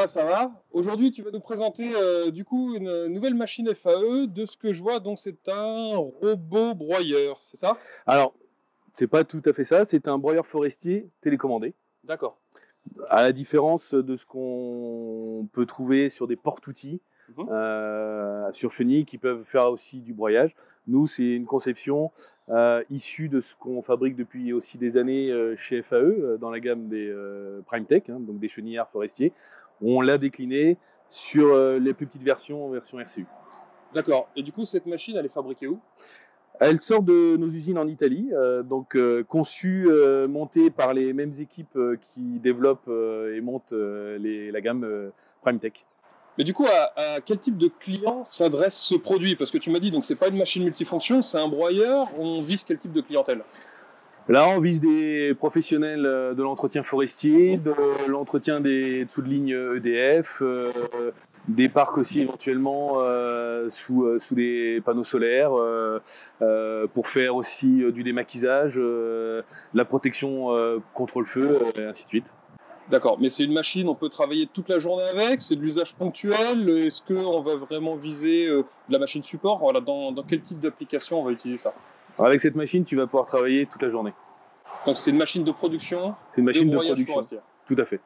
ça va. Aujourd'hui, tu vas nous présenter du coup une nouvelle machine FAE. De ce que je vois, donc c'est un robot broyeur, c'est ça? Alors, c'est pas tout à fait ça, c'est un broyeur forestier télécommandé. D'accord. À la différence de ce qu'on peut trouver sur des porte-outils, Mhm. sur chenilles qui peuvent faire aussi du broyage. Nous, c'est une conception issue de ce qu'on fabrique depuis aussi des années chez FAE, dans la gamme des PrimeTech, hein, donc des chenillards forestiers. On l'a décliné sur les plus petites versions, en version RCU. D'accord. Et du coup, cette machine, elle est fabriquée où? Elle sort de nos usines en Italie, conçue, montée par les mêmes équipes qui développent et montent la gamme PrimeTech. Mais du coup, à quel type de client s'adresse ce produit? Parce que tu m'as dit, donc c'est pas une machine multifonction, c'est un broyeur. On vise quel type de clientèle? Là, on vise des professionnels de l'entretien forestier, de l'entretien des dessous de ligne EDF, des parcs aussi éventuellement sous des panneaux solaires, pour faire aussi du démaquisage, la protection contre le feu, et ainsi de suite. D'accord. Mais c'est une machine, on peut travailler toute la journée avec. C'est de l'usage ponctuel. Est-ce qu'on va vraiment viser de la machine support? Voilà, dans quel type d'application on va utiliser ça? Alors, avec cette machine, tu vas pouvoir travailler toute la journée. Donc c'est une machine de production. C'est une machine de broyage production. forestier. Tout à fait.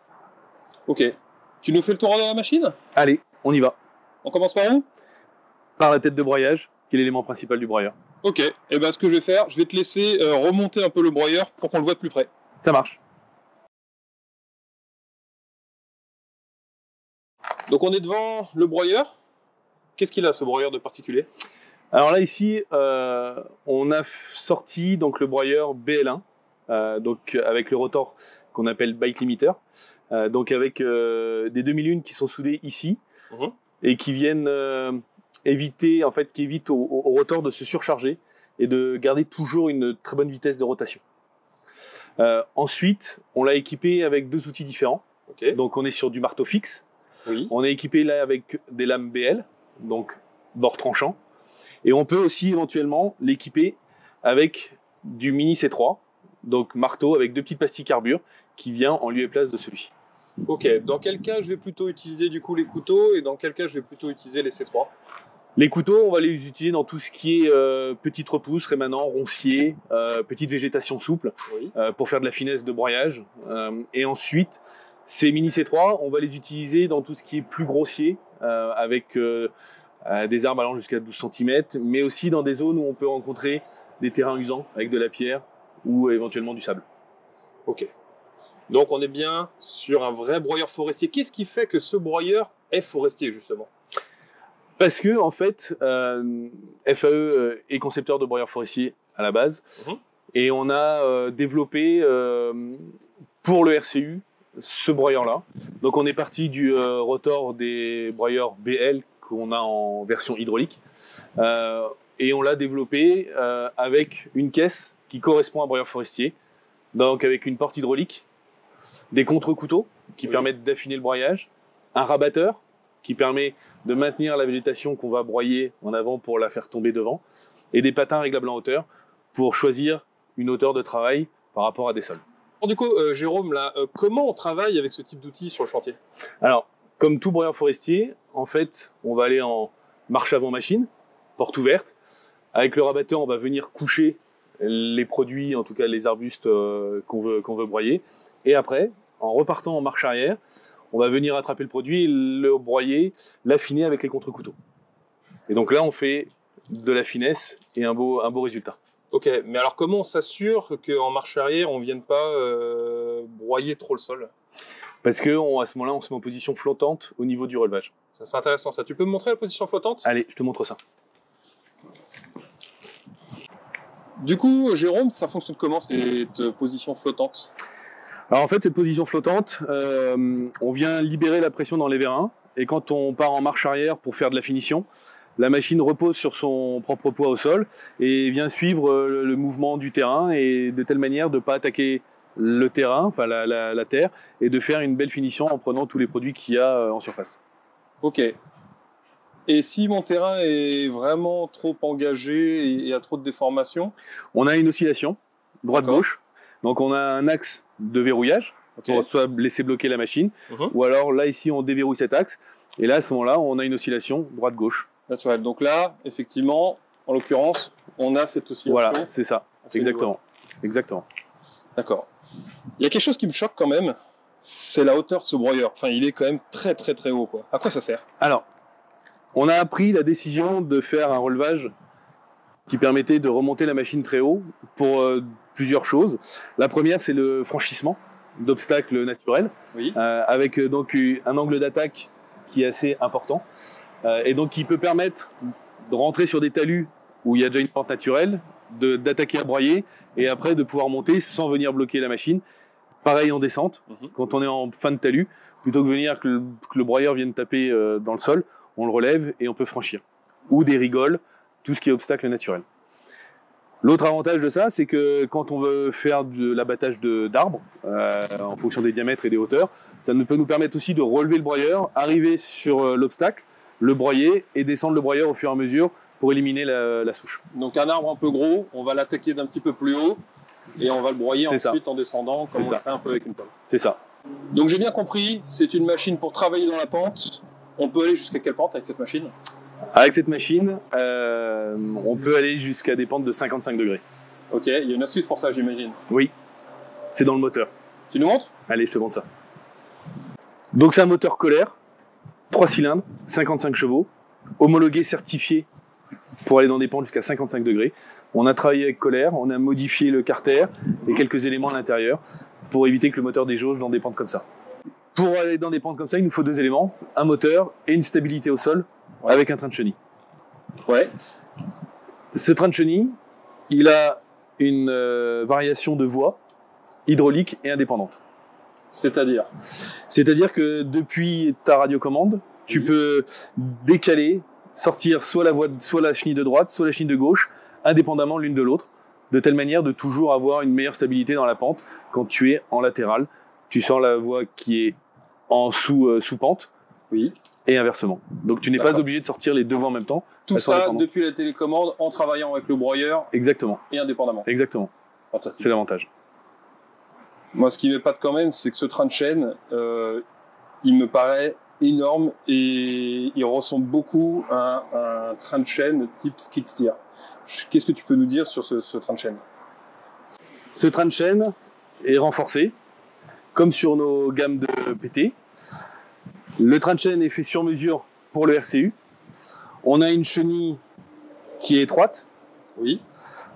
Ok. Tu nous fais le tour de la machine? Allez, on y va. On commence par où? Par la tête de broyage, qui est l'élément principal du broyeur. Ok. Et ben ce que je vais faire, je vais te laisser remonter un peu le broyeur pour qu'on le voit de plus près. Ça marche. Donc on est devant le broyeur. Qu'est-ce qu'il a ce broyeur de particulier? Alors là ici, on a sorti donc le broyeur BL1, donc avec le rotor qu'on appelle bite limiter, donc avec des demi-lunes qui sont soudées ici et qui viennent éviter, en fait, qui évitent au rotor de se surcharger et de garder toujours une très bonne vitesse de rotation. Ensuite, on l'a équipé avec deux outils différents. Okay. Donc on est sur du marteau fixe. Oui. On est équipé là avec des lames BL, donc bord tranchant. Et on peut aussi éventuellement l'équiper avec du mini C3, donc marteau avec deux petites pastilles carbure qui vient en lieu et place de celui-ci. Ok, dans quel cas je vais plutôt utiliser du coup les couteaux et dans quel cas je vais plutôt utiliser les C3? Les couteaux, on va les utiliser dans tout ce qui est petites repousses, rémanents, ronciers, petite végétation souple, oui. Pour faire de la finesse de broyage. Et ensuite, ces mini C3, on va les utiliser dans tout ce qui est plus grossier, avec des arbres allant jusqu'à 12 cm, mais aussi dans des zones où on peut rencontrer des terrains usants avec de la pierre ou éventuellement du sable. Ok. Donc on est bien sur un vrai broyeur forestier. Qu'est-ce qui fait que ce broyeur est forestier justement? Parce que en fait, FAE est concepteur de broyeurs forestiers à la base, et on a développé pour le RCU ce broyeur-là. Donc on est parti du rotor des broyeurs BL qu'on a en version hydraulique, et on l'a développé avec une caisse qui correspond à un broyeur forestier, donc avec une porte hydraulique, des contre-couteaux qui permettent d'affiner le broyage, un rabatteur qui permet de maintenir la végétation qu'on va broyer en avant pour la faire tomber devant, et des patins réglables en hauteur pour choisir une hauteur de travail par rapport à des sols. Alors, du coup, Jérôme, là, comment on travaille avec ce type d'outils sur le chantier? Alors, comme tout broyeur forestier, en fait, on va aller en marche avant machine, porte ouverte. Avec le rabatteur, on va venir coucher les produits, en tout cas les arbustes qu'on veut broyer. Et après, en repartant en marche arrière, on va venir attraper le produit, le broyer, l'affiner avec les contre-couteaux. Et donc là, on fait de la finesse et un beau résultat. Ok, mais alors comment on s'assure qu'en marche arrière, on ne vienne pas broyer trop le sol? Parce qu'à ce moment-là, on se met en position flottante au niveau du relevage. Ça, c'est intéressant ça. Tu peux me montrer la position flottante? Allez, je te montre ça. Du coup, Jérôme, ça fonctionne comment cette position flottante? Alors en fait, cette position flottante, on vient libérer la pression dans les vérins, et quand on part en marche arrière pour faire de la finition, la machine repose sur son propre poids au sol et vient suivre le mouvement du terrain, et de telle manière de ne pas attaquer le terrain, enfin la terre, et de faire une belle finition en prenant tous les produits qu'il y a en surface. Ok. Et si mon terrain est vraiment trop engagé et a trop de déformations? On a une oscillation droite-gauche, donc on a un axe de verrouillage pour soit laisser bloquer la machine, ou alors là, ici, on déverrouille cet axe, et là, à ce moment-là, on a une oscillation droite-gauche. Naturel. Donc là, effectivement, en l'occurrence, on a cette oscillation. Voilà, c'est ça. Exactement. Exactement. D'accord. Il y a quelque chose qui me choque quand même, c'est la hauteur de ce broyeur. Enfin, il est quand même très très très haut, quoi. À quoi ça sert? Alors, on a pris la décision de faire un relevage qui permettait de remonter la machine très haut pour plusieurs choses. La première, c'est le franchissement d'obstacles naturels, avec donc un angle d'attaque qui est assez important, et donc qui peut permettre de rentrer sur des talus où il y a déjà une pente naturelle, d'attaquer à broyer, et après de pouvoir monter sans venir bloquer la machine. Pareil en descente, quand on est en fin de talus, plutôt que venir que le broyeur vienne taper dans le sol, on le relève et on peut franchir. Ou des rigoles, tout ce qui est obstacle naturel. L'autre avantage de ça, c'est que quand on veut faire de l'abattage d'arbres, en fonction des diamètres et des hauteurs, ça peut nous permettre aussi de relever le broyeur, arriver sur l'obstacle, le broyer et descendre le broyeur au fur et à mesure pour éliminer la souche. Donc un arbre un peu gros, on va l'attaquer d'un petit peu plus haut et on va le broyer ensuite en descendant, comme on le ferait un peu avec une pelle. C'est ça. Donc j'ai bien compris, c'est une machine pour travailler dans la pente. On peut aller jusqu'à quelle pente avec cette machine? Avec cette machine, on peut aller jusqu'à des pentes de 55 degrés. Ok, il y a une astuce pour ça, j'imagine. Oui, c'est dans le moteur. Tu nous montres? Allez, je te montre ça. Donc c'est un moteur Kohler, 3 cylindres, 55 chevaux, homologué, certifié pour aller dans des pentes jusqu'à 55 degrés. On a travaillé avec Kohler, on a modifié le carter et quelques éléments à l'intérieur pour éviter que le moteur déjauge dans des pentes comme ça. Pour aller dans des pentes comme ça, il nous faut 2 éléments, un moteur et une stabilité au sol avec un train de chenille. Ouais. Ce train de chenille, il a une variation de voie hydraulique et indépendante. C'est-à-dire que depuis ta radiocommande, tu peux décaler, sortir soit la chenille de droite, soit la chenille de gauche, indépendamment l'une de l'autre, de telle manière de toujours avoir une meilleure stabilité dans la pente. Quand tu es en latéral, tu sens la voie qui est en sous-pente, et inversement. Donc tu n'es pas obligé de sortir les deux voies en même temps. Tout ça depuis la télécommande, en travaillant avec le broyeur. Exactement. Et indépendamment. Exactement. C'est l'avantage. Moi, ce qui m'épate quand même, c'est que ce train de chaîne, il me paraît énorme et il ressemble beaucoup à un train de chaîne type skid steer. Qu'est-ce que tu peux nous dire sur ce train de chaîne? Ce train de chaîne est renforcé, comme sur nos gammes de PT. Le train de chaîne est fait sur mesure pour le RCU. On a une chenille qui est étroite,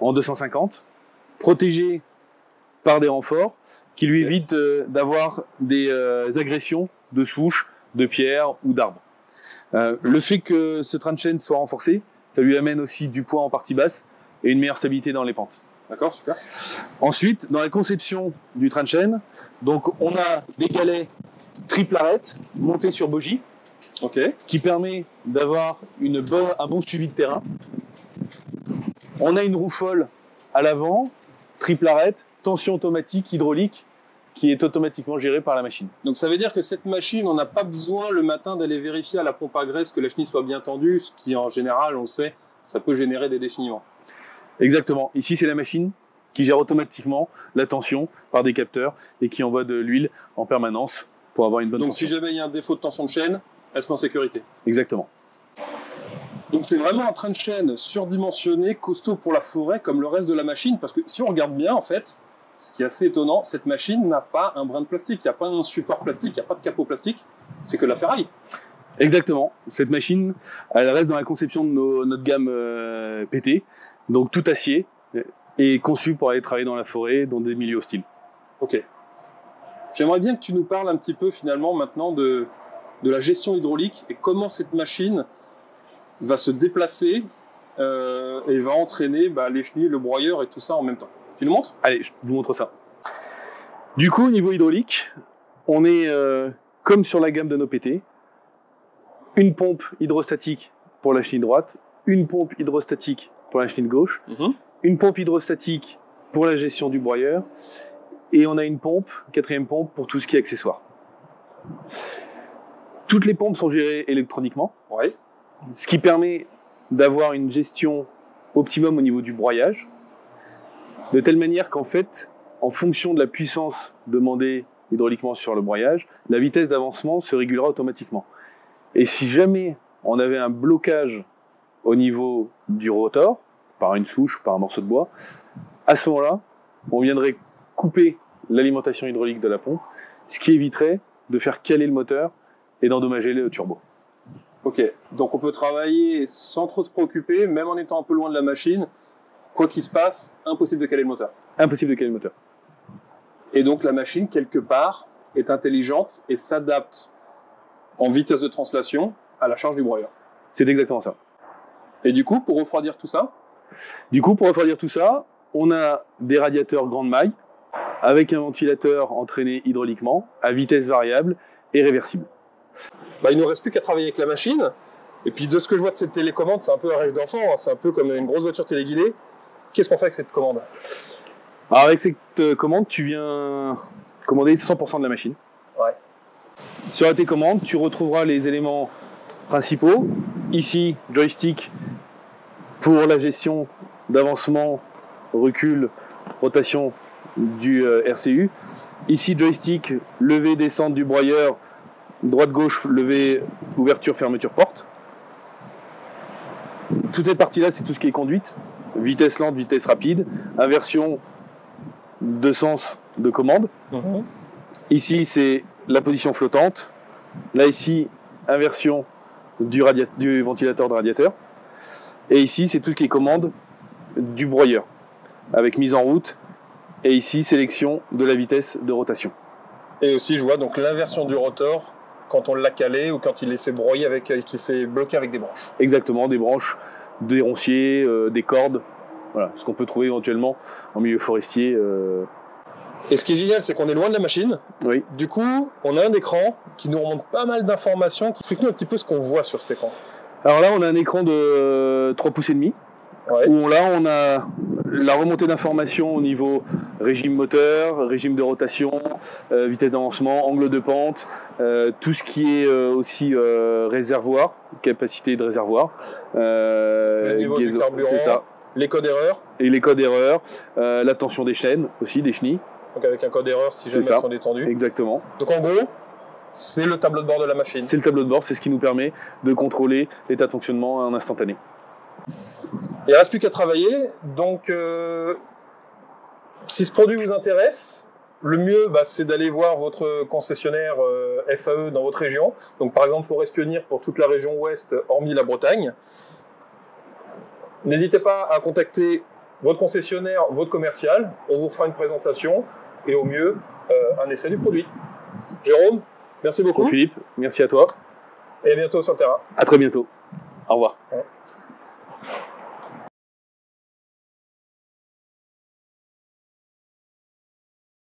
en 250, protégée par des renforts, qui lui évitent d'avoir des agressions de souches, de pierres ou d'arbres. Le fait que ce train de chaîne soit renforcé, ça lui amène aussi du poids en partie basse et une meilleure stabilité dans les pentes. D'accord, super. Ensuite, dans la conception du train de chaîne, donc on a des galets triple arête montés sur bogie, qui permet d'avoir un bon suivi de terrain. On a une roue folle à l'avant, triple arête, tension automatique, hydraulique, qui est automatiquement gérée par la machine. Donc ça veut dire que cette machine, on n'a pas besoin le matin d'aller vérifier à la pompe à graisse que la chenille soit bien tendue, ce qui en général, on le sait, ça peut générer des déchenillements. Exactement. Ici, c'est la machine qui gère automatiquement la tension par des capteurs et qui envoie de l'huile en permanence pour avoir une bonne tension. Donc si jamais il y a un défaut de tension de chaîne, elle se met en sécurité. Exactement. Donc c'est vraiment un train de chaîne surdimensionné, costaud pour la forêt, comme le reste de la machine, parce que si on regarde bien, en fait, ce qui est assez étonnant, cette machine n'a pas un brin de plastique, il n'y a pas un support plastique, il n'y a pas de capot plastique, c'est que de la ferraille. Exactement. Cette machine, elle reste dans la conception de notre gamme PT, donc tout acier, et conçue pour aller travailler dans la forêt, dans des milieux hostiles. Ok. J'aimerais bien que tu nous parles un petit peu finalement maintenant de la gestion hydraulique et comment cette machine va se déplacer et va entraîner les chenilles, le broyeur et tout ça en même temps. Tu nous montres? Allez, je vous montre ça. Du coup, au niveau hydraulique, on est comme sur la gamme de nos PT, une pompe hydrostatique pour la chenille droite, une pompe hydrostatique pour la chenille gauche, une pompe hydrostatique pour la gestion du broyeur, et on a une pompe, quatrième pompe, pour tout ce qui est accessoire. Toutes les pompes sont gérées électroniquement, ce qui permet d'avoir une gestion optimum au niveau du broyage, de telle manière qu'en fait, en fonction de la puissance demandée hydrauliquement sur le broyage, la vitesse d'avancement se régulera automatiquement. Et si jamais on avait un blocage au niveau du rotor, par une souche, par un morceau de bois, à ce moment-là, on viendrait couper l'alimentation hydraulique de la pompe, ce qui éviterait de faire caler le moteur et d'endommager le turbo. Ok, donc on peut travailler sans trop se préoccuper, même en étant un peu loin de la machine. Quoi qu'il se passe, impossible de caler le moteur. Impossible de caler le moteur. Et donc la machine, quelque part, est intelligente et s'adapte en vitesse de translation à la charge du broyeur. C'est exactement ça. Et du coup, pour refroidir tout ça, on a des radiateurs grande maille avec un ventilateur entraîné hydrauliquement à vitesse variable et réversible. bah, il ne nous reste plus qu'à travailler avec la machine. Et puis de ce que je vois de cette télécommande, c'est un peu un rêve d'enfant, hein. C'est un peu comme une grosse voiture téléguidée. Qu'est-ce qu'on fait avec cette commande? Alors avec cette commande, tu viens commander 100% de la machine. Ouais. Sur la télécommande, tu retrouveras les éléments principaux. Ici, joystick pour la gestion d'avancement, recul, rotation du RCU. Ici, joystick, levée, descente du broyeur, droite-gauche, levée, ouverture, fermeture, porte. Toute cette partie-là, c'est tout ce qui est conduite. Vitesse lente, vitesse rapide, inversion de sens de commande. Ici, c'est la position flottante. Là, ici, inversion du ventilateur de radiateur. Et ici, c'est tout ce qui est commande du broyeur, avec mise en route. Et ici, sélection de la vitesse de rotation. Et aussi, je vois donc l'inversion du rotor quand on l'a calé ou quand il s'est broyé qui s'est bloqué avec des branches. Exactement, des branches, des ronciers, des cordes. Voilà, ce qu'on peut trouver éventuellement en milieu forestier. Et ce qui est génial, c'est qu'on est loin de la machine. Oui. Du coup, on a un écran qui nous remonte pas mal d'informations. Explique-nous un petit peu ce qu'on voit sur cet écran. Alors là, on a un écran de 3,5 pouces. Ouais. Où là, on a la remontée d'informations au niveau régime moteur, régime de rotation, vitesse d'avancement, angle de pente, tout ce qui est aussi réservoir, capacité de réservoir. Le niveau du carburant, c'est ça. Les codes erreurs. Et les codes erreurs, la tension des chaînes aussi, des chenilles. Donc avec un code erreur si jamais elles sont détendues. Exactement. Donc en gros, c'est le tableau de bord de la machine. C'est le tableau de bord, c'est ce qui nous permet de contrôler l'état de fonctionnement en instantané. Il ne reste plus qu'à travailler. Donc, si ce produit vous intéresse, le mieux, c'est d'aller voir votre concessionnaire FAE dans votre région. Donc, par exemple, Forest Pionnier pour toute la région ouest, hormis la Bretagne. N'hésitez pas à contacter votre concessionnaire, votre commercial. On vous fera une présentation et au mieux, un essai du produit. Jérôme, merci beaucoup. Philippe, merci à toi. Et à bientôt sur le terrain. À très bientôt. Au revoir. Ouais.